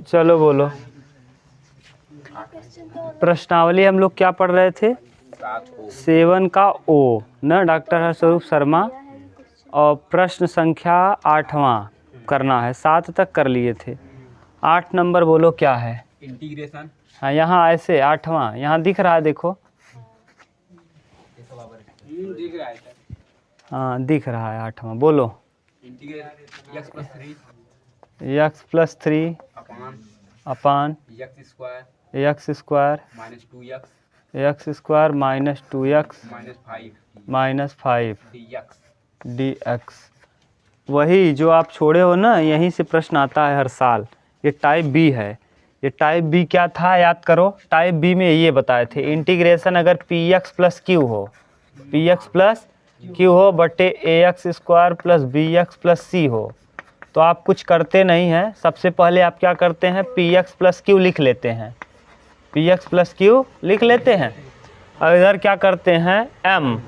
चलो बोलो। प्रश्नावली हम लोग क्या पढ़ रहे थे? 7 का ओ न डॉक्टर हर्षरूप शर्मा, और प्रश्न संख्या 8वां करना है। 7 तक कर लिए थे। 8 नंबर बोलो क्या है? इंटीग्रेशन। हाँ यहाँ ऐसे 8वां यहाँ दिख रहा है, देखो। दिख रहा है सर। हाँ दिख रहा है 8वां, बोलो। x प्लस 3 अपान x square minus 2x minus 5 dx। वही जो आप छोड़े हो ना, यहीं से प्रश्न आता है हर साल। ये टाइप बी है। ये टाइप बी क्या था याद करो। टाइप बी में ये बताए थे, इंटीग्रेशन अगर पी एक्स प्लस क्यू हो बटे A X square plus B X plus C हो, तो आप कुछ करते नहीं हैं। सबसे पहले आप क्या करते हैं, पी एक्स प्लस क्यू लिख लेते हैं। और इधर क्या करते हैं, एम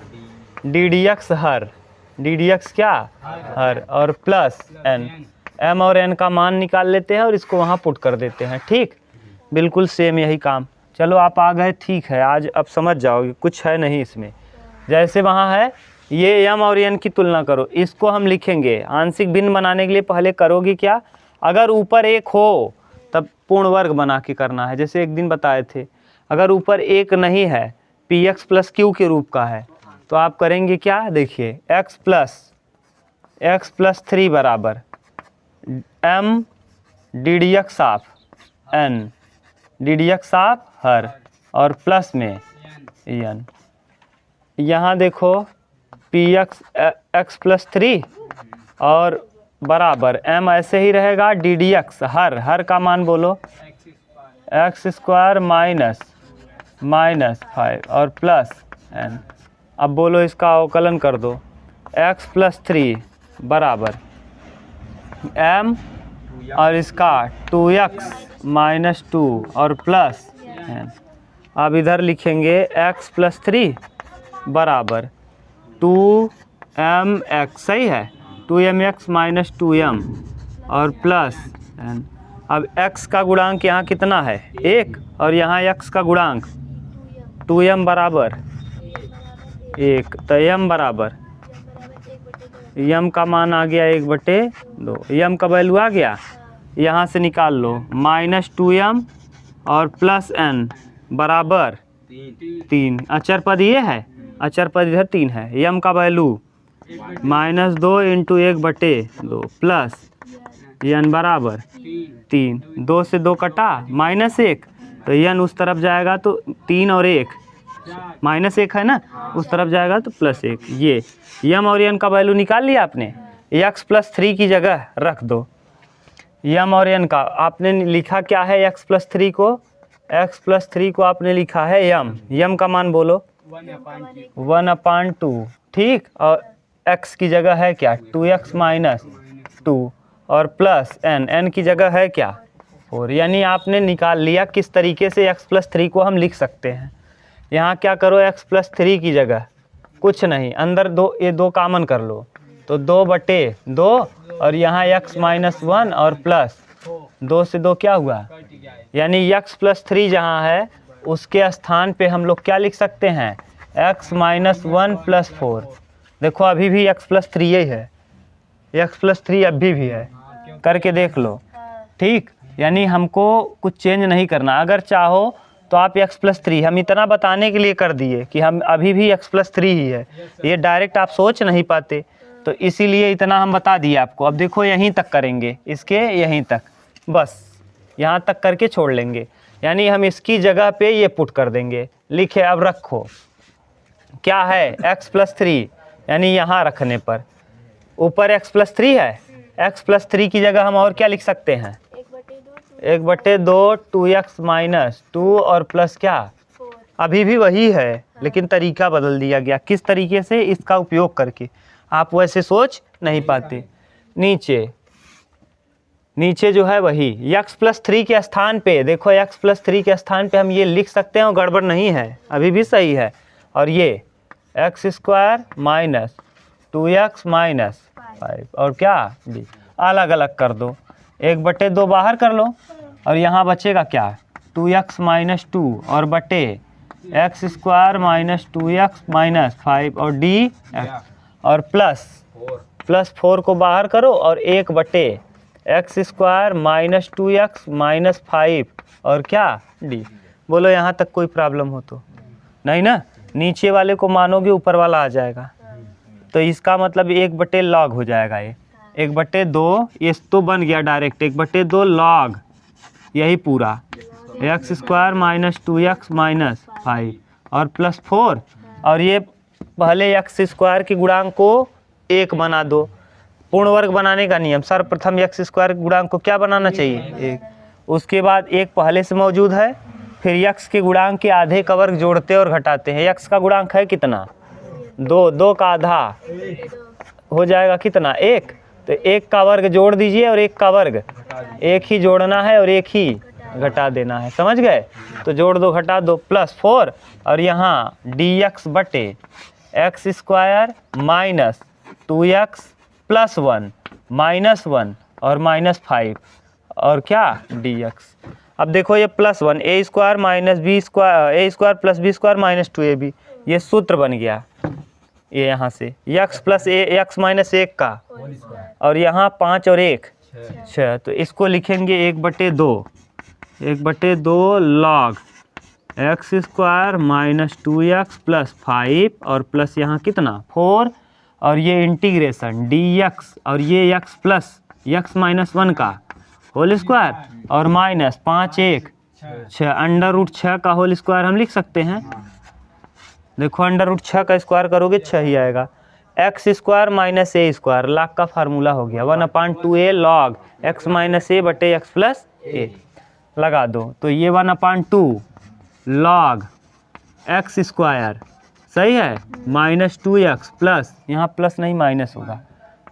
डी डी एक्स हर, डी डी एक्स क्या हर, और प्लस एन, एम और एन का मान निकाल लेते हैं और इसको वहाँ पुट कर देते हैं। ठीक, बिल्कुल सेम यही काम। चलो आप आ गए, ठीक है। आज अब समझ जाओगे, कुछ है नहीं इसमें। जैसे वहाँ है ये एम और एन की तुलना करो, इसको हम लिखेंगे आंशिक भिन्न बनाने के लिए। पहले करोगे क्या, अगर ऊपर एक हो तब पूर्ण वर्ग बना के करना है, जैसे एक दिन बताए थे। अगर ऊपर एक नहीं है, पी एक्स प्लस क्यू के रूप का है, तो आप करेंगे क्या, देखिए x प्लस 3 बराबर m D D x of n, D D x of her, और प्लस में n। यहाँ देखो पी एक्स प्लस 3 और बराबर m ऐसे ही रहेगा, डी डी एक्स हर का मान बोलो x स्क्वायर माइनस 5 और प्लस n। अब बोलो इसका अवकलन कर दो, x प्लस 3 बराबर m और इसका 2x माइनस 2 और प्लस n। अब इधर लिखेंगे x प्लस 3 बराबर 2mx, सही है, 2mx माइनस 2m और प्लस n। अब x का गुणांक यहाँ कितना है, 1, और यहाँ x का गुणांक 2m बराबर 1, तो m बराबर m का मान आ गया 1/2। m का वैल्यू आ गया, यहाँ से निकाल लो माइनस 2m और प्लस n बराबर 3। अचर पद ये है, अचर पद इधर 3 है। m का वैल्यू -2 इंटू 1/2 प्लस n बराबर 3। 2 से 2 कटा, -1, तो n उस तरफ जाएगा तो 3 और 1, -1 है ना, उस तरफ जाएगा तो +1। ये m और n का वैल्यू निकाल लिया आपने, x प्लस 3 की जगह रख दो। m और n का आपने लिखा क्या है, x प्लस 3 को आपने लिखा है m का मान बोलो 1/2। ठीक, और x की जगह है क्या, 2x माइनस 2 और प्लस n की जगह है क्या 4। यानी आपने निकाल लिया किस तरीके से x प्लस 3 को हम लिख सकते हैं। यहाँ क्या करो, x प्लस 3 की जगह कुछ नहीं, अंदर ये 2 कामन कर लो, तो 2/2 और यहाँ x माइनस 1 और प्लस 2 से 2 क्या हुआ, यानी x प्लस 3 जहाँ है उसके स्थान पे हम लोग क्या लिख सकते हैं, x माइनस 1 प्लस 4। देखो अभी भी x प्लस 3 ही है, x प्लस 3 अभी भी है, करके देख लो। ठीक, यानी हमको कुछ चेंज नहीं करना। अगर चाहो तो आप x प्लस 3, हम इतना बताने के लिए कर दिए कि हम अभी भी x प्लस 3 ही है, ये डायरेक्ट आप सोच नहीं पाते, तो इसीलिए इतना हम बता दिए आपको। अब देखो यहीं तक करेंगे, इसके यहीं तक, बस यहाँ तक करके छोड़ लेंगे, यानी हम इसकी जगह पे ये पुट कर देंगे। लिखे, अब रखो क्या है, x प्लस 3, यानी यहाँ रखने पर ऊपर x प्लस 3 है, x प्लस 3 की जगह हम और क्या लिख सकते हैं, 1/2 2x माइनस 2 और प्लस क्या 4। अभी भी वही है, लेकिन तरीका बदल दिया गया। किस तरीके से, इसका उपयोग करके। आप वैसे सोच नहीं पाते। नीचे जो है वही x प्लस 3 के स्थान पे, देखो x प्लस 3 के स्थान पे हम ये लिख सकते हैं और गड़बड़ नहीं है, अभी भी सही है। और ये x square minus 2x minus 5 और क्या b, अलग अलग कर दो। 1/2 बाहर कर लो और यहाँ बचेगा क्या 2x माइनस 2 और बटे x square minus 2x minus 5 और dx और प्लस 4 को बाहर करो और 1/x square minus 2x minus 5 और क्या d। बोलो यहाँ तक कोई प्रॉब्लम हो तो नहीं ना, नीचे वाले को मानोगे ऊपर वाला आ जाएगा, तो इसका मतलब 1/log हो जाएगा। ये 1/2 ये तो बन गया डायरेक्ट 1/2 log यही पूरा x square minus 2x minus 5 और प्लस 4 और ये पहले x स्क्वायर के गुणांक को 1 बना दो। पूर्ण वर्ग बनाने का नियम सर्वप्रथम x स्क्वायर के गुणांक को क्या बनाना चाहिए 1, उसके बाद 1 पहले से मौजूद है, फिर x के गुणांक के आधे का वर्ग जोड़ते और घटाते हैं। x का गुणांक है कितना 2 का आधा हो जाएगा कितना 1, तो 1 का वर्ग जोड़ दीजिए और 1 का वर्ग 1 ही जोड़ना है और 1 ही घटा देना है, समझ गए। तो जोड़ दो घटा दो प्लस 4 और यहाँ dx बटे x square minus 2x plus 1 minus 1 और माइनस 5 और क्या dx। अब देखो ये plus 1 a square minus b square a square plus b square minus 2ab, ये सूत्र बन गया ये यहाँ से x प्लस x माइनस 1 का और यहाँ 5 और 1 6, तो इसको लिखेंगे 1/2 log x square minus 2x plus 5 और प्लस यहाँ कितना 4 और ये इंटीग्रेशन dx और ये x प्लस x माइनस 1 का होल स्क्वायर और माइनस 5 1 6 √6 का होल स्क्वायर हम लिख सकते हैं। देखो √6 का स्क्वायर करोगे 6 ही आएगा। x square minus a square log का फार्मूला हो गया 1/2a log x minus a बटे x प्लस a लगा दो, तो ये 1/2 log x स्क्वायर सही है माइनस 2x प्लस यहाँ प्लस नहीं माइनस होगा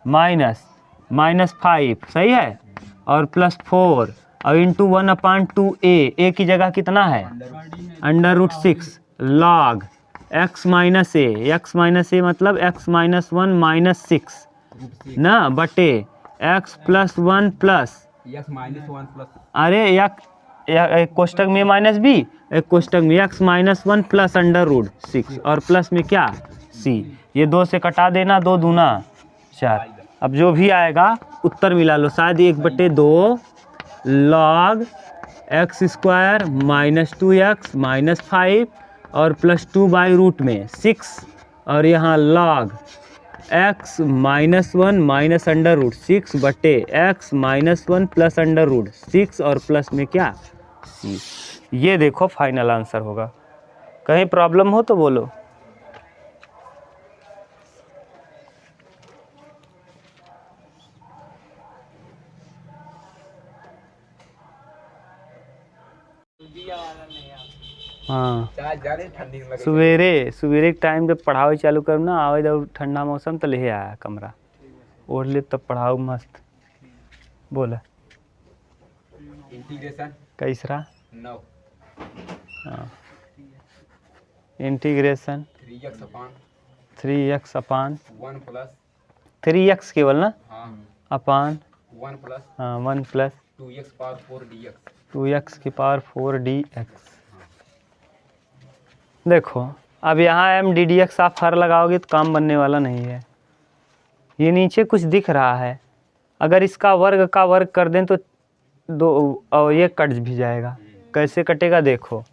माइनस 5 सही है और प्लस 4 और इंटू 1/2a की जगह कितना है √6 log x माइनस a मतलब x माइनस 1 माइनस 6 ना बटे x plus 1 plus x minus 1 plus अरे एक कोष्टक में माइनस b एक कोष्टक में x माइनस 1 प्लस √6 और प्लस में क्या c, ये 2 से कटा देना 2 दूना 4। अब जो भी आएगा उत्तर मिला लो, शायद 1/2 log x square minus 2x minus 5 और प्लस 2 बाई रूट में 6 और यहाँ log x माइनस 1 माइनस √6 बटे x माइनस 1 प्लस √6 और प्लस में क्या c। ये देखो फाइनल आंसर होगा। कहीं प्रॉब्लम हो तो बोलो। हाँ सवेरे के टाइम जब पढ़ाओ चालू करूँ ना आवे जब ठंडा मौसम तो ले आया कमरा ओढ़ ले तब पढ़ाओ मस्त। बोला इंटीग्रेशन कैसरा 9 हाँ इंटीग्रेशन 3x अपान 1 प्लस 3x केवल ना हाँ अपान 1 प्लस हाँ 1 plus 2x power 4 dx 2x की पावर 4 dx। देखो अब यहाँ m/dx आप हर लगाओगे तो काम बनने वाला नहीं है। ये नीचे कुछ दिख रहा है, अगर इसका वर्ग का वर्ग कर दें तो 2 और ये कट भी जाएगा। कैसे कटेगा देखो,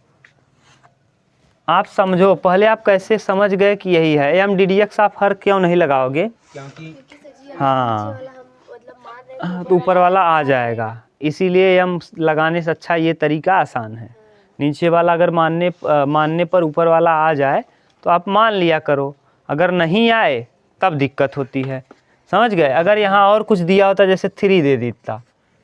आप समझो पहले आप कैसे समझ गए कि यही है m/dx आप हर क्यों नहीं लगाओगे क्योंकि हाँ तो ऊपर वाला आ जाएगा, इसीलिए m लगाने से अच्छा ये तरीका आसान है। नीचे वाला अगर मानने पर ऊपर वाला आ जाए तो आप मान लिया करो, अगर नहीं आए तब दिक्कत होती है, समझ गए। अगर यहाँ और कुछ दिया होता जैसे 3 दे देता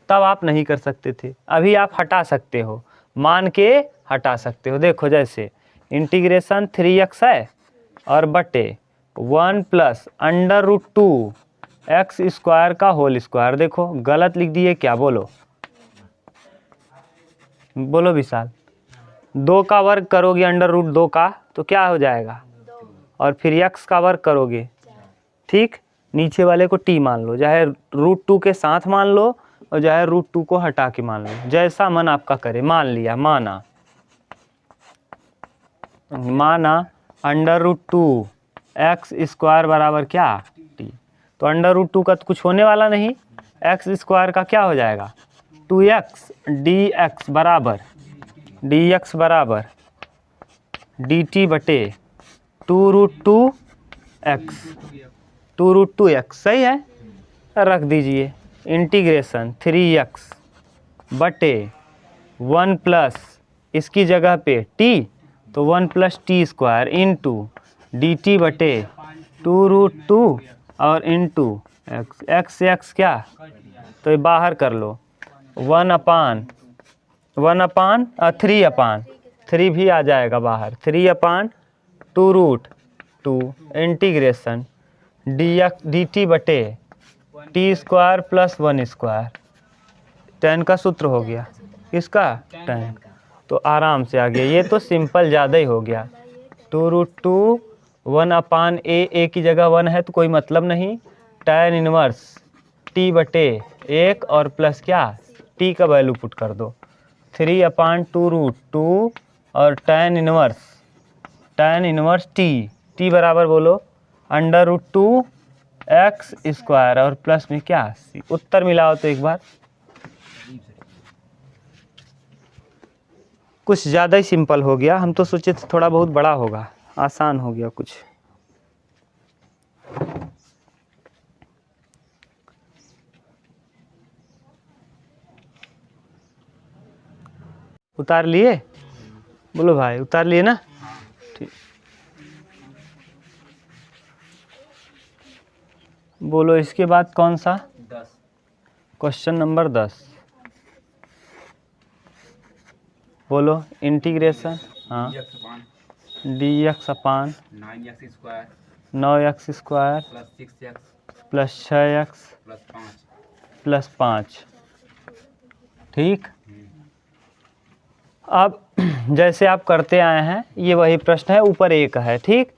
तब आप नहीं कर सकते थे। अभी आप हटा सकते हो, मान के हटा सकते हो। देखो जैसे इंटीग्रेशन 3x है और बटे 1 प्लस √2 x स्क्वायर का होल स्क्वायर। देखो गलत लिख दिए क्या, बोलो विशाल। 2 का वर्ग करोगे √2 का तो क्या हो जाएगा, और फिर x का वर्ग करोगे, ठीक। नीचे वाले को t मान लो, चाहे √2 के साथ मान लो और जो है √2 को हटा के मान लो, जैसा मन आपका करे। मान लिया, माना √2 एक्स स्क्वायर बराबर क्या, टी। तो √2 का तो कुछ होने वाला नहीं, एक्स स्क्वायर का क्या हो जाएगा 2x, dx बराबर dt बटे 2√2x, सही है। रख दीजिए इंटीग्रेशन 3x बटे 1 प्लस इसकी जगह पे t, तो 1 plus T square into D T बटे 2√2 और इंटू एक्स से एक्स क्या, तो ये बाहर कर लो 3 भी आ जाएगा बाहर, 3/2√2 इंटीग्रेशन डी टी बटे T square plus 1 square, tan का सूत्र हो गया, किसका, tan। तो आराम से आ गया, ये तो सिंपल ज़्यादा ही हो गया। 2√2 1/a की जगह 1 है तो कोई मतलब नहीं, tan इनवर्स t बटे 1 और प्लस क्या, t का वैल्यू पुट कर दो 3/2√2 और tan इनवर्स t बराबर बोलो √2 एक्स स्क्वायर और प्लस में क्या c। उत्तर मिलाओ तो एक बार, कुछ ज़्यादा ही सिंपल हो गया, हम तो सोचे थे थोड़ा बहुत बड़ा होगा, आसान हो गया कुछ। उतार लिए, बोलो भाई उतार लिए ना, ठीक। बोलो इसके बाद कौन सा, 10 क्वेश्चन नंबर 10। बोलो इंटीग्रेशन, हाँ, dx अपान 9x square plus 6x plus 5, ठीक। अब जैसे आप करते आए हैं ये वही प्रश्न है, ऊपर एक है, ठीक।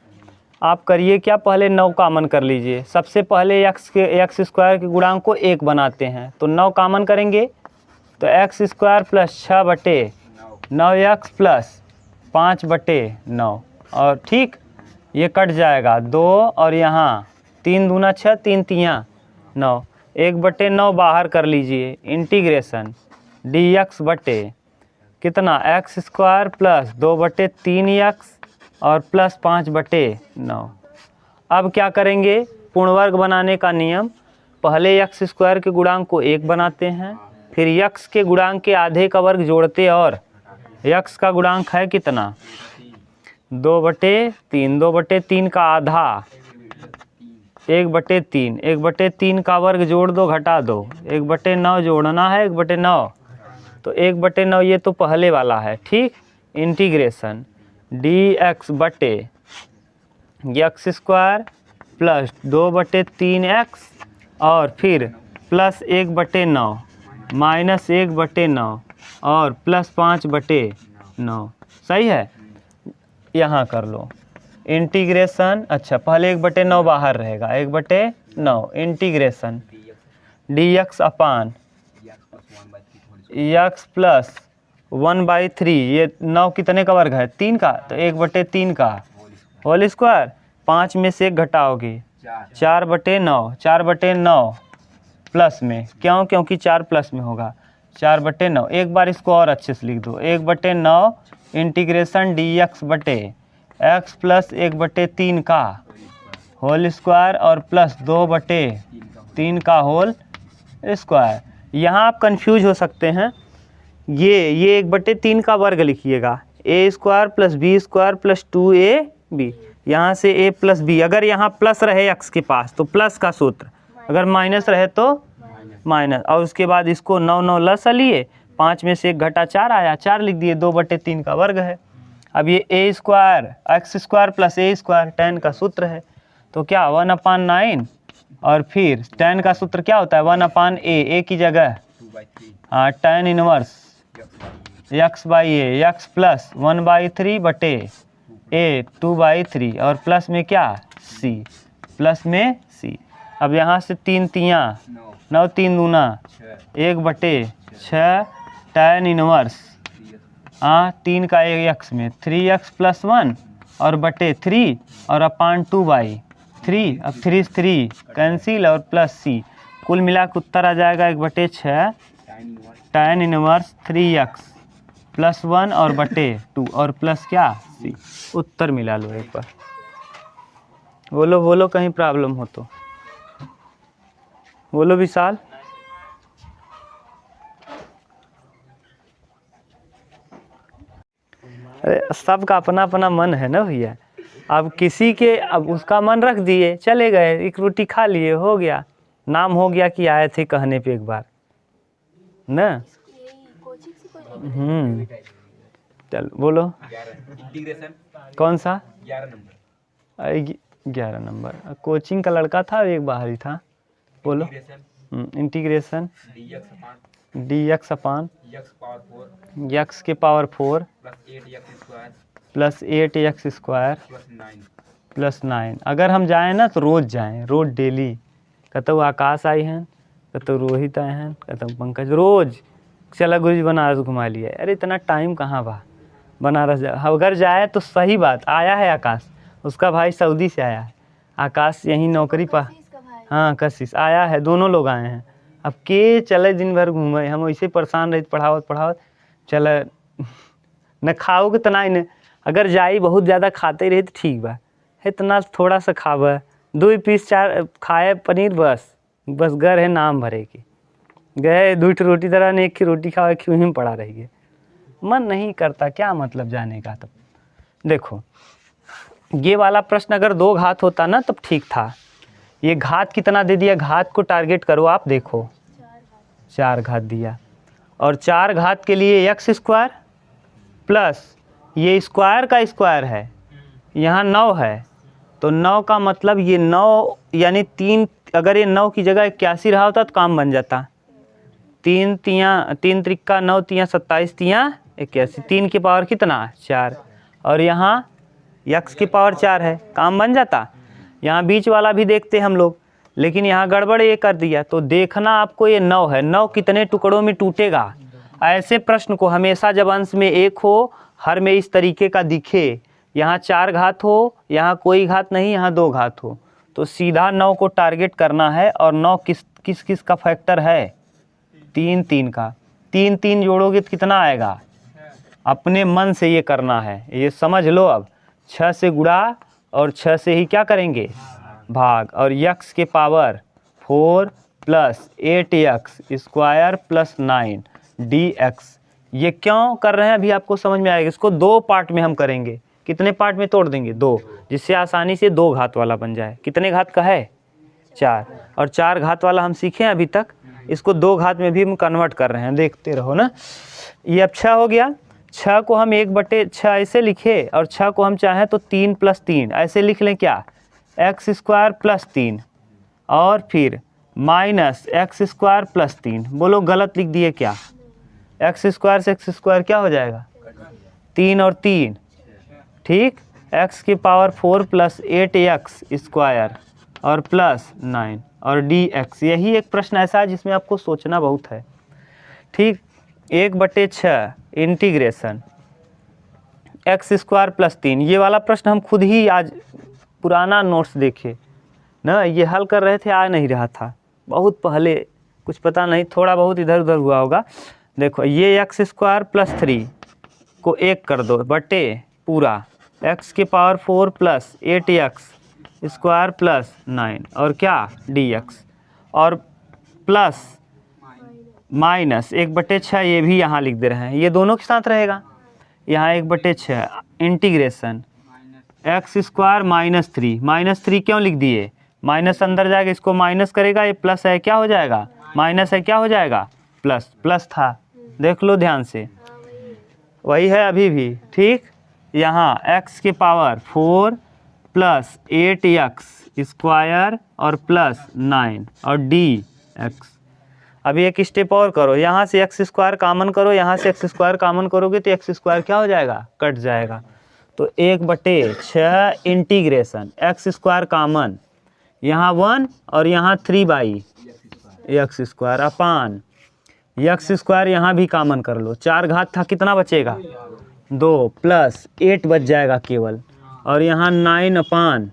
आप करिए क्या, पहले 9 कामन कर लीजिए। सबसे पहले एक्स स्क्वायर के गुणांक को 1 बनाते हैं, तो 9 कामन करेंगे तो एक्स स्क्वायर प्लस 6 बटे 9x प्लस 5 बटे 9, और ठीक ये कट जाएगा 2 और यहाँ 3 दूना 6, 3 तियाँ 9, 1/9 बाहर कर लीजिए इंटीग्रेशन dx बटे कितना एक्स स्क्वायर प्लस 2/3x और प्लस 5/9। अब क्या करेंगे, पूर्ण वर्ग बनाने का नियम, पहले एक्स स्क्वायर के गुणांक को 1 बनाते हैं, फिर x के गुणांक के आधे का वर्ग जोड़ते, और x का गुणांक है कितना 2/3, 2/3 का आधा 1/3, 1/3 का वर्ग जोड़ दो घटा दो, 1/9 जोड़ना है 1/9, तो 1/9 ये तो पहले वाला है, ठीक। इंटीग्रेशन dx बटे एक्स स्क्वायर प्लस 2/3x और फिर प्लस 1/9 माइनस 1/9 और प्लस 5/9, सही है। यहाँ कर लो इंटीग्रेशन, अच्छा पहले 1/9 बाहर रहेगा, 1/9 इंटीग्रेशन dx अपान x प्लस 1/3, ये 9 कितने का वर्ग है 3 का, तो 1/3 का होल स्क्वायर, 5 में से 1 घटाओगे 4/9, 4/9 प्लस में, क्योंकि 4 प्लस में होगा 4/9। एक बार इसको और अच्छे से लिख दो, 1/9 इंटीग्रेशन dx बटे x प्लस 1/3 का होल स्क्वायर और प्लस 2/3 का होल स्क्वायर। यहाँ आप कंफ्यूज हो सकते हैं, ये 1/3 का वर्ग लिखिएगा, a square plus B square plus 2ab, यहाँ से a प्लस बी, अगर यहाँ प्लस रहे x के पास तो प्लस का सूत्र, अगर माइनस रहे तो माइनस, और उसके बाद इसको 9 9 लस लिए, 5 में से 1 घटा 4 आया, 4 लिख दिए, 2/3 का वर्ग है। अब ये a square x square plus a square tan का सूत्र है, तो क्या 1/9, और फिर tan का सूत्र क्या होता है 1/a, की जगह हाँ tan inverse x/a, x plus 1/3 बटे a 2/3 और प्लस में क्या c, प्लस में c। अब यहाँ से 3 तियाँ 9 3 दूना 1/6 tan इनवर्स 3 का x में 3x + 1 और बटे 3 और अपान 2/3। अब 3 3 कैंसिल और प्लस c, कुल मिला के उत्तर आ जाएगा 1/6 tan इनवर्स 3x + 1 और बटे 2 और प्लस क्या c। उत्तर मिला लो एक बार। बोलो बोलो, कहीं प्रॉब्लम हो तो बोलो विशाल। अरे सबका अपना अपना मन है ना भैया। अब किसी के, अब उसका मन रख दिए, चले गए, एक रोटी खा लिए, हो गया, नाम हो गया कि आए थे कहने पे एक बार ना। चल बोलो। इंटीग्रेशन कौन सा? 11 नंबर। 11 नंबर। कोचिंग का लड़का था, एक बाहरी था। बोलो। इंटीग्रेशन dx अपान x के power 4 plus 8x square plus 9। अगर हम जाएँ ना तो रोज़ जाएँ, रोज़ डेली। कहते आकाश आई हैं, कहते रोहित आए हैं, कहते पंकज, रोज़ चला गुरुजी बनारस घुमा लिया। अरे इतना टाइम कहाँ बा बनारस जा। अगर जाए तो सही बात। आया है आकाश, उसका भाई सऊदी से आया है। आकाश यहीं नौकरी पर, हाँ कशिश आया है, दोनों लोग आए हैं। अब के चले दिन भर घूमे, हम वैसे परेशान रहे पढ़ावत चले न खाओगे तो नहीं न। अगर जाई बहुत ज़्यादा खाते रहे तो ठीक बा, इतना थोड़ा सा खावे, 2 पीस 4 खाए पनीर, बस घर है नाम भरे के गए। 2 रोटी तरह ने 1 की रोटी खावे, क्यों ही पड़ा रही है, मन नहीं करता, क्या मतलब जाने का। तब देखो ये वाला प्रश्न अगर 2 घात होता ना तब ठीक था। ये घात कितना दे दिया, घात को टारगेट करो आप, देखो 4 घात दिया, और 4 घात के लिए x स्क्वायर प्लस ये स्क्वायर का स्क्वायर है, यहाँ 9 है, तो 9 का मतलब ये 9 यानी 3, अगर ये 9 की जगह 81 रहा होता तो काम बन जाता। 3 त्रिक्का 9 तियाँ 27 तियाँ 81, 3 की पावर कितना 4, और यहाँ x की पावर 4 है, काम बन जाता। यहाँ बीच वाला भी देखते हम लोग, लेकिन यहाँ गड़बड़ ये कर दिया। तो देखना आपको ये 9 है, 9 कितने टुकड़ों में टूटेगा। ऐसे प्रश्न को हमेशा जब अंश में 1 हो, हर में इस तरीके का दिखे, यहाँ 4 घात हो, यहाँ कोई घात नहीं, यहाँ 2 घात हो, तो सीधा 9 को टारगेट करना है। और 9 किस का फैक्टर है, 3 3 का। 3 3 जोड़ोगे तो कितना आएगा, अपने मन से ये करना है, ये समझ लो। अब 6 से गुणा और 6 से ही क्या करेंगे भाग, और x के power 4 plus 8x square plus 9 dx। ये क्यों कर रहे हैं अभी आपको समझ में आएगा। इसको 2 पार्ट में हम करेंगे। कितने पार्ट में तोड़ देंगे, 2, जिससे आसानी से 2 घात वाला बन जाए। कितने घात का है 4, और 4 घात वाला हम सीखे हैं अभी तक, इसको 2 घात में भी हम कन्वर्ट कर रहे हैं, देखते रहो ना। ये अब 6 हो गया, 6 को हम 1/6 ऐसे लिखे, और 6 को हम चाहें तो 3 + 3 ऐसे लिख लें, क्या x स्क्वायर प्लस 3 और फिर माइनस x स्क्वायर प्लस 3। बोलो गलत लिख दिए क्या, x स्क्वायर से x स्क्वायर क्या हो जाएगा 3 और 3, ठीक, x की पावर 4 प्लस 8x स्क्वायर और प्लस 9 और dx। यही एक प्रश्न ऐसा है जिसमें आपको सोचना बहुत है, ठीक। 1/6 इंटीग्रेशन x स्क्वायर प्लस 3, ये वाला प्रश्न हम खुद ही आज पुराना नोट्स देखे ना, ये हल कर रहे थे, आ नहीं रहा था, बहुत पहले, कुछ पता नहीं, थोड़ा बहुत इधर उधर हुआ होगा। देखो ये x स्क्वायर प्लस 3 को 1 कर दो बटे पूरा x के power 4 plus 8x square plus 9 और क्या dx, और प्लस माइनस 1/6, ये भी यहाँ लिख दे रहे हैं, ये दोनों के साथ रहेगा। यहाँ 1/6 इंटीग्रेशन x स्क्वायर -3 क्यों लिख दिए, माइनस अंदर जाएगा, इसको माइनस करेगा, ये प्लस है क्या हो जाएगा, माइनस है क्या हो जाएगा, प्लस था, देख लो ध्यान से, वही है अभी भी, ठीक। यहाँ x के पावर 4 प्लस 8x स्क्वायर और प्लस 9 और dx। अभी एक स्टेप और करो, यहाँ से x स्क्वायर कॉमन करो, यहाँ से x स्क्वायर कॉमन करोगे तो x स्क्वायर क्या हो जाएगा, कट जाएगा। तो 1/6 इंटीग्रेशन x स्क्वायर कॉमन, यहाँ 1 और यहाँ 3/, x square upon x square, यहाँ भी कॉमन कर लो, 4 घात था कितना बचेगा 2 प्लस 8 बच जाएगा केवल, और यहाँ 9 अपान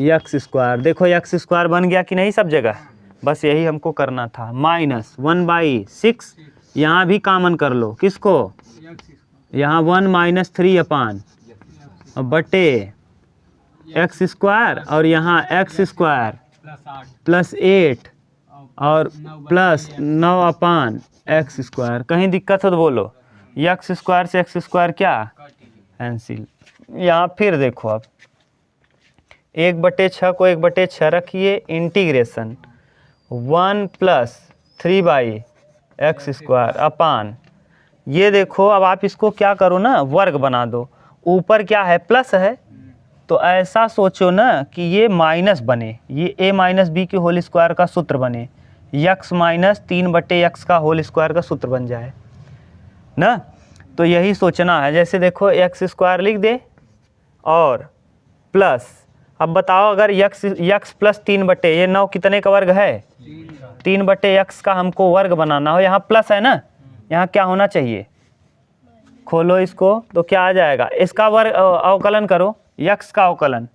एक्स स्क्वायर। देखो एक्स स्क्वायर बन गया कि नहीं सब जगह, बस यही हमको करना था। माइनस 1/6, यहाँ भी कॉमन कर लो, किसको, यहाँ 1 माइनस 3 अपान बटे एक्स स्क्वायर, और यहाँ एक्स स्क्वायर प्लस 8 और प्लस 9 अपान एक्स स्क्वायर। कहीं दिक्कत हो तो बोलो। एक्स स्क्वायर से एक्स स्क्वायर क्या कैंसिल। यहाँ फिर देखो अब 1/6 को 1/6 रखिए, integration 1 plus 3/x square upon, ये देखो अब आप इसको क्या करो ना, वर्ग बना दो। ऊपर क्या है प्लस है, तो ऐसा सोचो ना कि ये माइनस बने, ये a माइनस बी के होल स्क्वायर का सूत्र बने, x माइनस 3/x का होल स्क्वायर का सूत्र बन जाए ना। तो यही सोचना है। जैसे देखो एक्स स्क्वायर लिख दे और प्लस, अब बताओ अगर x प्लस 3 ये 9 कितने का वर्ग है 3/x का हमको वर्ग बनाना हो, यहाँ प्लस है ना, यहाँ क्या होना चाहिए, खोलो इसको तो क्या आ जाएगा, इसका वर्ग अवकलन करो, x का अवकलन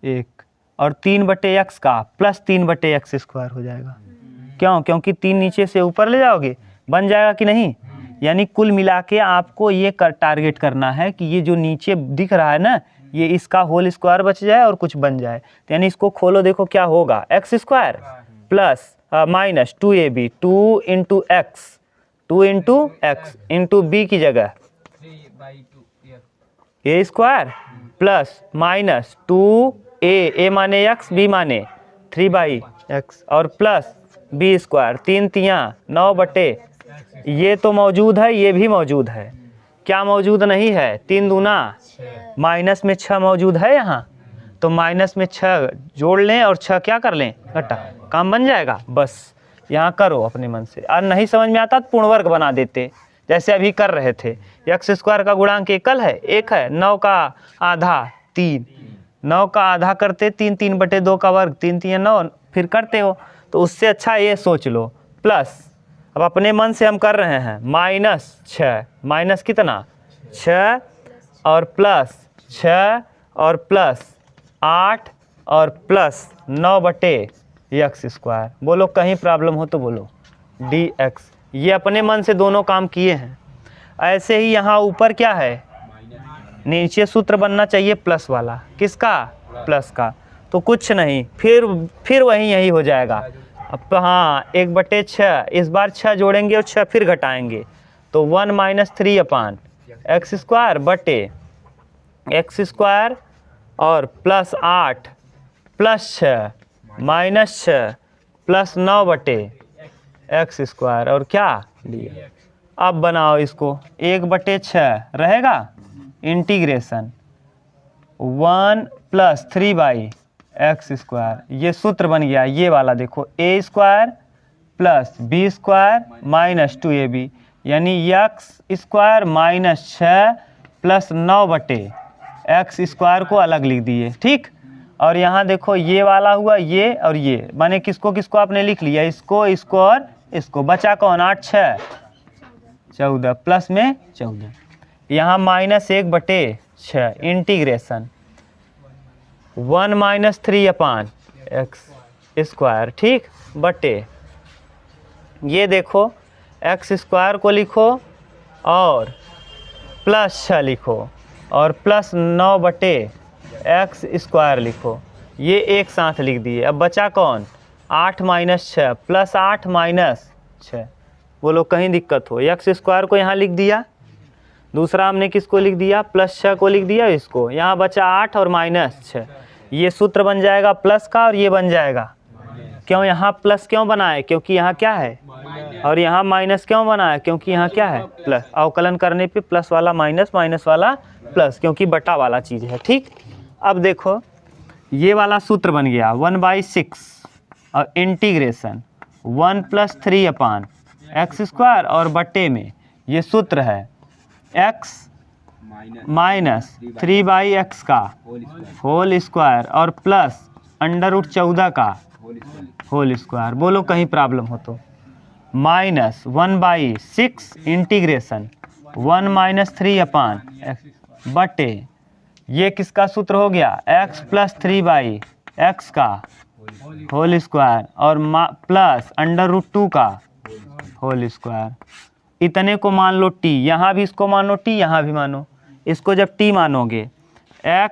1 और 3/x का प्लस 3/x स्क्वायर हो जाएगा। क्यों, क्योंकि 3 नीचे से ऊपर ले जाओगे, बन जाएगा कि नहीं। यानी कुल मिला के आपको ये टारगेट करना है कि ये जो नीचे दिख रहा है ना, ये इसका होल स्क्वायर बच जाए और कुछ बन जाए। तो यानी इसको खोलो, देखो क्या होगा, X square plus minus 2ab 2 into X into B की जगह ए स्क्वायर प्लस माइनस 2a माने x, b माने 3/x और प्लस बी स्क्वायर 3 तियाँ 9 ये तो मौजूद है, ये भी मौजूद है, क्या मौजूद नहीं है 3 दूना माइनस में 6 मौजूद है यहाँ, तो माइनस में 6 जोड़ लें और 6 क्या कर लें घटा, काम बन जाएगा। बस यहाँ करो अपने मन से, और नहीं समझ में आता तो पूर्ण वर्ग बना देते जैसे अभी कर रहे थे। एक्स स्क्वायर का गुणांक एकल है, 1 है, 9 का आधा 3, 9 का आधा करते 3, 3/2 का वर्ग 3 3 9, फिर करते हो। तो उससे अच्छा ये सोच लो प्लस, अब अपने मन से हम कर रहे हैं, -6 माइनस कितना 6 और प्लस 6 और प्लस 8 और प्लस 9/x स्क्वायर। बोलो कहीं प्रॉब्लम हो तो बोलो, dx। ये अपने मन से दोनों काम किए हैं। ऐसे ही यहाँ ऊपर क्या है, नीचे सूत्र बनना चाहिए प्लस वाला, किसका प्लस का, तो कुछ नहीं, फिर वही यही हो जाएगा। अब तो हाँ 1/6, इस बार 6 जोड़ेंगे और 6 फिर घटाएंगे, तो 1 माइनस 3 अपान एक्स स्क्वायर बटे एक्स स्क्वायर और plus 8 plus 6 minus 6 plus 9/x square और क्या लिया। अब बनाओ इसको, 1/6 रहेगा, इंटीग्रेशन 1 प्लस 3/x स्क्वायर, ये सूत्र बन गया ये वाला। देखो a square plus b square minus 2ab, यानी x square minus 6 plus 9/x square को अलग लिख दिए, ठीक। और यहाँ देखो ये वाला हुआ, ये और ये, माने किसको किसको आपने लिख लिया, इसको और इसको, बचा कौन 8 6 14 प्लस में 14, यहाँ -1/6 इंटीग्रेशन 1 माइनस 3 अपान एक्स स्क्वायर, ठीक, बटे ये देखो एक्स स्क्वायर को लिखो और प्लस 6 लिखो और प्लस 9/x स्क्वायर लिखो, ये एक साथ लिख दिए। अब बचा कौन 8 माइनस 6 प्लस 8 माइनस 6, बोलो कहीं दिक्कत हो। एक्स स्क्वायर को यहाँ लिख दिया, दूसरा हमने किसको लिख दिया प्लस 6 को लिख दिया, इसको यहाँ बचा 8 और माइनस 6, ये सूत्र बन जाएगा प्लस का और ये बन जाएगा, क्यों यहाँ प्लस क्यों बना है, क्योंकि यहाँ क्या है, और यहाँ माइनस क्यों बना है, क्योंकि यहाँ क्या है प्लस। अवकलन करने पे प्लस वाला माइनस, माइनस वाला प्लस, क्योंकि बटा वाला चीज़ है, ठीक। अब देखो ये वाला सूत्र बन गया 1/6 और इंटीग्रेशन 1 प्लस 3 अपान एक्स स्क्वायर और बट्टे में ये सूत्र है x माइनस 3/x का होल स्क्वायर और प्लस √14 का होल स्क्वायर, बोलो कहीं प्रॉब्लम हो तो। माइनस 1/6 इंटीग्रेशन 1 - 3 अपान बटे, ये किसका सूत्र हो गया, x + 3/x का होल स्क्वायर और प्लस √2 का होल स्क्वायर। इतने को मान लो t, यहाँ भी इसको मानो t, यहाँ भी मानो। इसको जब t मानोगे x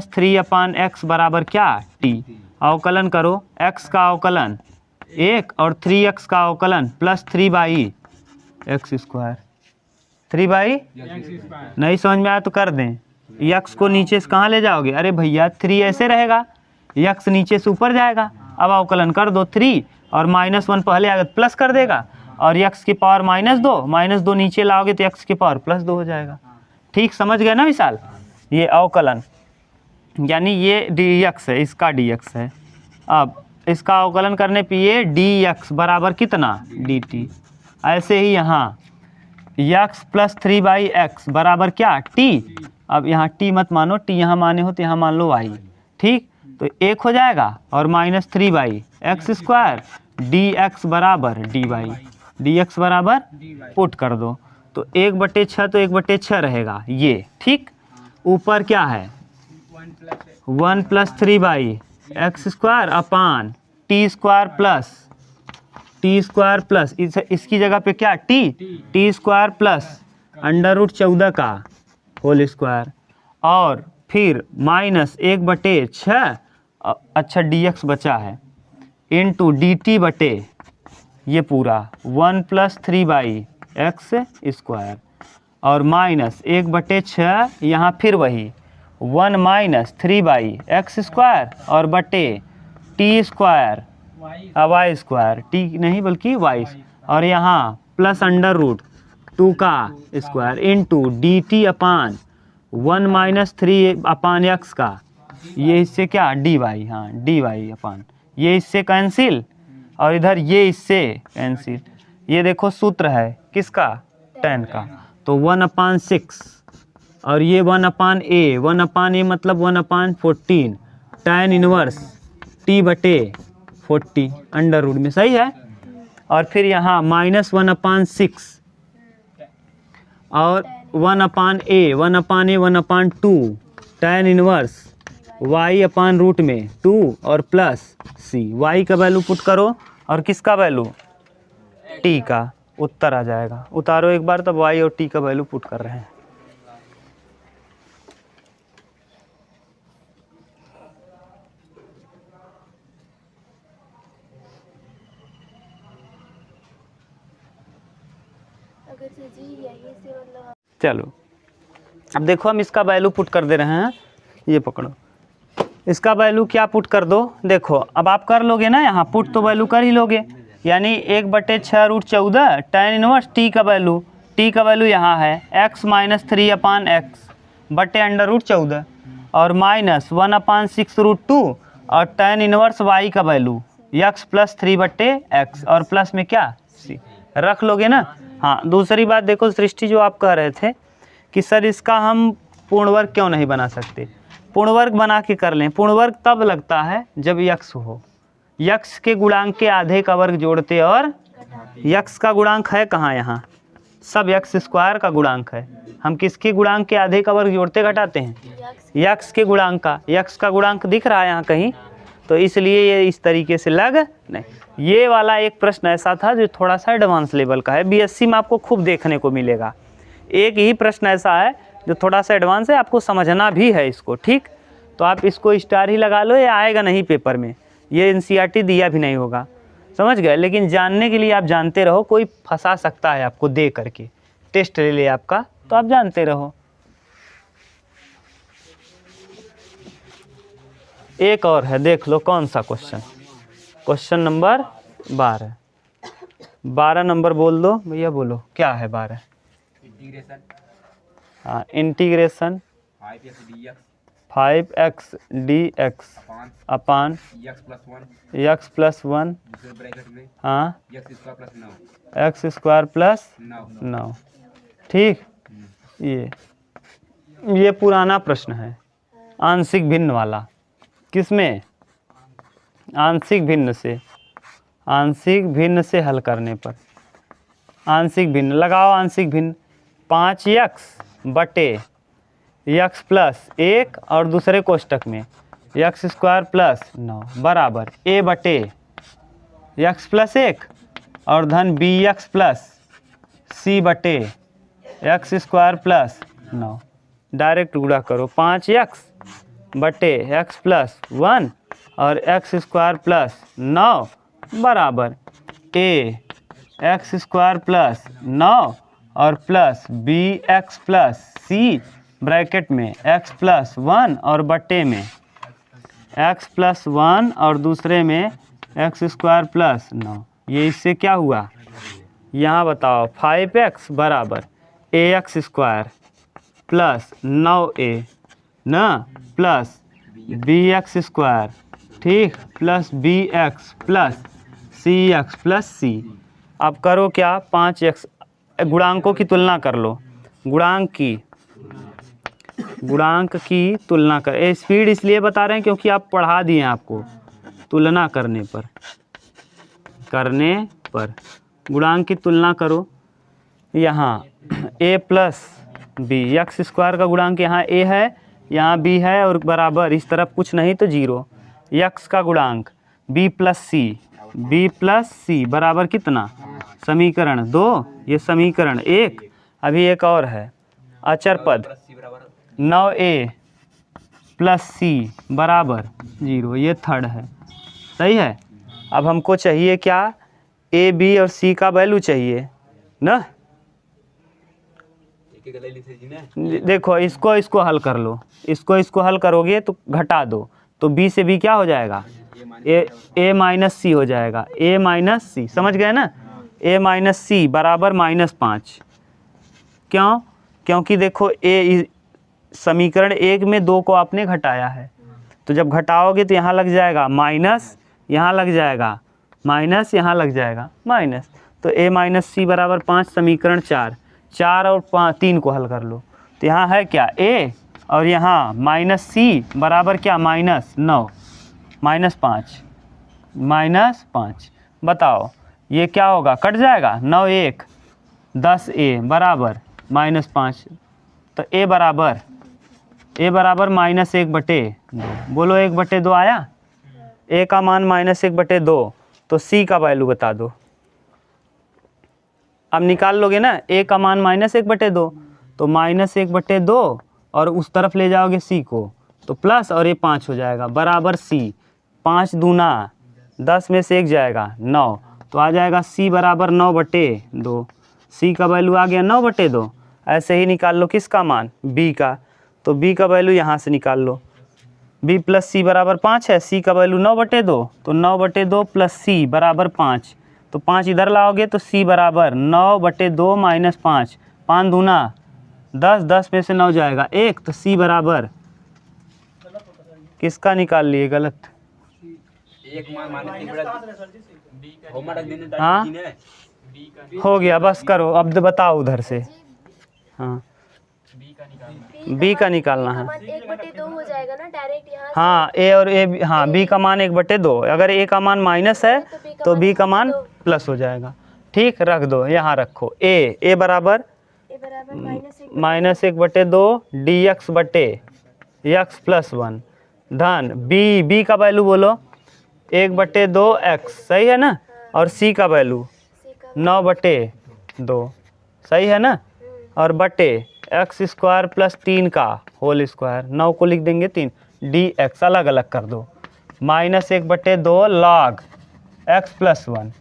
- 3 अपान x बराबर क्या, t। अवकलन करो, x का अवकलन 1 और 3x का अवकलन प्लस 3/x स्क्वायर। 3 नहीं समझ में आया तो कर दें। x को नीचे से कहाँ ले जाओगे, अरे भैया 3 ऐसे रहेगा, x नीचे से ऊपर जाएगा। अब अवकलन कर दो 3 और -1 पहले आगे प्लस कर देगा और x की पावर -2 नीचे लाओगे तो x की पावर +2 हो जाएगा। ठीक समझ गए ना विशाल। ये अवकलन यानी ये dx है, इसका dx है। अब इसका अवकलन करने पे ये dx बराबर कितना, dt। ऐसे ही यहाँ x + 3/x बराबर क्या, t। अब यहाँ t मत मानो, t यहाँ माने हो तो यहाँ मान लो y। ठीक, तो 1 हो जाएगा और -3/x स्क्वायर dx बराबर dy, dx बराबर पुट कर दो तो 1/6 तो 1/6 रहेगा ये। ठीक, ऊपर क्या है 1 + 3/x square upon t square plus इसकी जगह पे क्या t स्क्वायर प्लस √14 का होल स्क्वायर और फिर -1/6, अच्छा dx बचा है, इंटू dt बटे ये पूरा 1 + 3/x स्क्वायर और -1/6 यहाँ फिर वही 1 - 3/x स्क्वायर और बटे t square y square, t नहीं बल्कि y, और यहाँ प्लस √2 का स्क्वायर इंटू dt अपान 1 - 3 अपान x का, ये इससे क्या dy, हाँ dy अपान, ये इससे कैंसिल और इधर ये इससे कैंसिल। ये देखो सूत्र है किसका, tan का, तो 1/6 और ये 1/a, 1/a मतलब 1/14 tan इनवर्स t बटे 40 √ में, सही है। और फिर यहाँ -1/6 और 1/a 1/2 tan इनवर्स y/√ में 2 और प्लस c, y का वैल्यू पुट करो और किसका वैल्यू, t का, उत्तर आ जाएगा। उतारो एक बार, तब y और t का वैल्यू पुट कर रहे हैं। चलो अब देखो हम इसका वैल्यू पुट कर दे रहे हैं, ये पकड़ो, इसका वैल्यू क्या पुट कर दो, देखो अब आप कर लोगे ना, यहाँ पुट तो वैल्यू कर ही लोगे, यानी 1/6 √14 tan इनवर्स t का वैल्यू यहाँ है x - 3 अपान x बटे √14 और -1/6 √2 और tan इनवर्स y का वैल्यू x + 3/x और प्लस में क्या c, रख लोगे ना। हाँ, दूसरी बात देखो सृष्टि, जो आप कह रहे थे कि सर इसका हम पूर्ण वर्ग क्यों नहीं बना सकते, पूर्ण वर्ग बना के कर लें। पूर्ण वर्ग तब लगता है जब यक्स हो, यक्स के गुणांक के आधे का वर्ग जोड़ते, और यक्स का गुणांक है कहाँ, यहाँ सब एक्स स्क्वायर का गुणांक है। हम किसके गुणांक के आधे का वर्ग जोड़ते घटाते हैं, यक्स के गुणांक का। यक्स का गुणांक दिख रहा है यहाँ कहीं, तो इसलिए ये इस तरीके से लग नहीं। ये वाला एक प्रश्न ऐसा था जो थोड़ा सा एडवांस लेवल का है, बीएससी में आपको खूब देखने को मिलेगा। एक ही प्रश्न ऐसा है जो थोड़ा सा एडवांस है, आपको समझना भी है इसको। ठीक, तो आप इसको स्टार ही लगा लो, ये आएगा नहीं पेपर में, ये एनसीईआरटी दिया भी नहीं होगा, समझ गए। लेकिन जानने के लिए आप जानते रहो, कोई फंसा सकता है आपको दे करके, टेस्ट ले ले आपका, तो आप जानते रहो। एक और है, देख लो कौन सा क्वेश्चन, क्वेश्चन नंबर 12 नंबर बोल दो भैया, बोलो क्या है 12। इंटीग्रेशन, हाँ, इंटीग्रेशन 5x dx अपान x + 1 हाँ x स्क्वायर प्लस 9। ठीक, ये पुराना प्रश्न है, आंशिक भिन्न वाला। किसमें, आंशिक भिन्न से हल करने पर आंशिक भिन्न लगाओ। आंशिक भिन्न 5x बटे x प्लस 1 और दूसरे कोष्टक में x स्क्वायर प्लस 9 बराबर a बटे x प्लस 1 और धन bx प्लस c बटे x स्क्वायर प्लस 9। डायरेक्ट गुणा करो। 5x बटे x प्लस 1 और x स्क्वायर प्लस 9 बराबर a x स्क्वायर प्लस 9 और plus bx plus c bracket में x प्लस 1 और बट्टे में x प्लस 1 और दूसरे में x स्क्वायर प्लस 9। ये इससे क्या हुआ यहाँ बताओ। 5x बराबर ax स्क्वायर प्लस 9a ना प्लस bx स्क्वायर ठीक plus bx plus cx plus c। अब करो क्या 5x गुणांकों की तुलना कर लो। गुणांक की तुलना कर। स्पीड इसलिए बता रहे हैं क्योंकि आप पढ़ा दिए हैं आपको। तुलना करने पर गुणांक की तुलना करो। यहाँ a plus B X square का गुणांक यहाँ a है यहाँ b है और बराबर इस तरफ कुछ नहीं तो 0। x का गुणांक b प्लस c बराबर कितना समीकरण 2 ये समीकरण 1। अभी एक और है अचर पद 9a प्लस c बराबर 0 ये थर्ड है। सही है। अब हमको चाहिए क्या a b और c का वैल्यू चाहिए ना। देखो इसको हल कर लो। इसको हल करोगे तो घटा दो तो b से b क्या हो जाएगा a माइनस सी हो जाएगा। a माइनस सी समझ गए ना। a माइनस सी बराबर -5। क्यों? क्योंकि देखो a समीकरण 1 में 2 को आपने घटाया है तो जब घटाओगे तो यहाँ लग जाएगा माइनस, यहाँ लग जाएगा माइनस, यहाँ लग जाएगा माइनस। तो a माइनस सी बराबर 5 समीकरण 4 और 3 को हल कर लो तो यहाँ है क्या a और यहाँ माइनस सी बराबर क्या -9 -5 बताओ ये क्या होगा कट जाएगा। 9 1 10a बराबर -5 तो a बराबर -1/2। बोलो 1/2 आया। a का मान -1/2 तो c का वैल्यू बता दो। अब निकाल लोगे ना a का मान -1/2 तो -1/2 और उस तरफ ले जाओगे c को तो प्लस और ये 5 हो जाएगा बराबर c। 5 दूना 10 में से 1 जाएगा 9 तो आ जाएगा c बराबर 9/2। c का वैल्यू आ गया 9/2। ऐसे ही निकाल लो किसका मान b का तो b का वैल्यू यहाँ से निकाल लो। b प्लस सी बराबर 5 है। c का वैल्यू 9/2 तो 9/2 प्लस c बराबर 5 तो 5 इधर लाओगे तो c बराबर 9/2 माइनस 5 5 दूना 10 10 में से 9 जाएगा 1 तो c बराबर किसका निकाल लिए गलत। हाँ हो गया बस करो। अब बताओ उधर से। हाँ b का निकालना है। 1/2 हो जाएगा ना डायरेक्ट यहाँ से। हाँ a और a हाँ b का मान 1/2। अगर a का मान माइनस है तो b का मान प्लस हो जाएगा। ठीक रख दो यहाँ रखो a बराबर -1/2 dx बटे x प्लस 1 धन b का वैल्यू बोलो 1/2 x सही है ना और c का वैल्यू 9/2 सही है ना और बटे एक्स स्क्वायर प्लस 3 का होल स्क्वायर 9 को लिख देंगे 3 dx अलग अलग कर दो -1/2 log x प्लस 1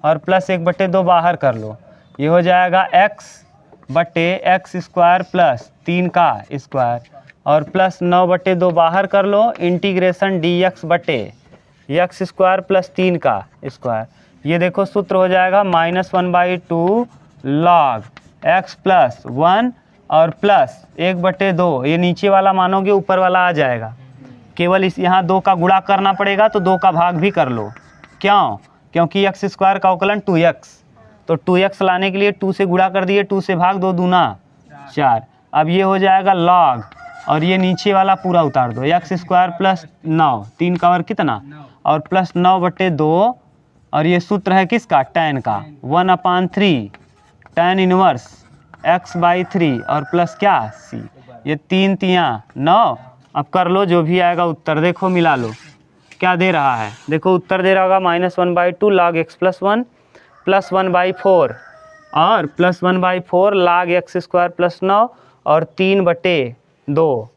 और प्लस 1/2 बाहर कर लो ये हो जाएगा x बटे एक्स स्क्वायर प्लस 3 का स्क्वायर और प्लस 9/2 बाहर कर लो इंटीग्रेशन dx बटे एक्स स्क्वायर प्लस 3 का स्क्वायर। ये देखो सूत्र हो जाएगा -1/2 log x प्लस 1 और प्लस 1/2 ये नीचे वाला मानोगे ऊपर वाला आ जाएगा। केवल इस यहाँ 2 का गुणा करना पड़ेगा तो 2 का भाग भी कर लो। क्यों? क्योंकि एक्स स्क्वायर का अवकलन 2x तो 2x लाने के लिए 2 से गुणा कर दिए 2 से भाग 2 दूना 4। अब ये हो जाएगा log और ये नीचे वाला पूरा उतार दो, एक्स स्क्वायर प्लस 9, 3 का और कितना, और प्लस 9/2, और ये सूत्र है किसका, tan का, 1/3 tan इनवर्स x/3 और प्लस क्या c, ये 3 तियाँ 9। अब कर लो जो भी आएगा उत्तर, देखो मिला लो क्या दे रहा है, देखो उत्तर दे रहा होगा -1/2 log x + 1 प्लस 1/4 और plus 1/4 log x square plus 9 और 3/2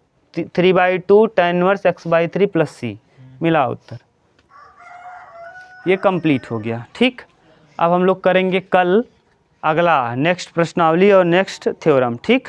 3/2 tan inverse x/3 plus c, मिला उत्तर। ये कंप्लीट हो गया। ठीक, अब हम लोग करेंगे कल अगला नेक्स्ट प्रश्नावली और नेक्स्ट थ्योरम। ठीक।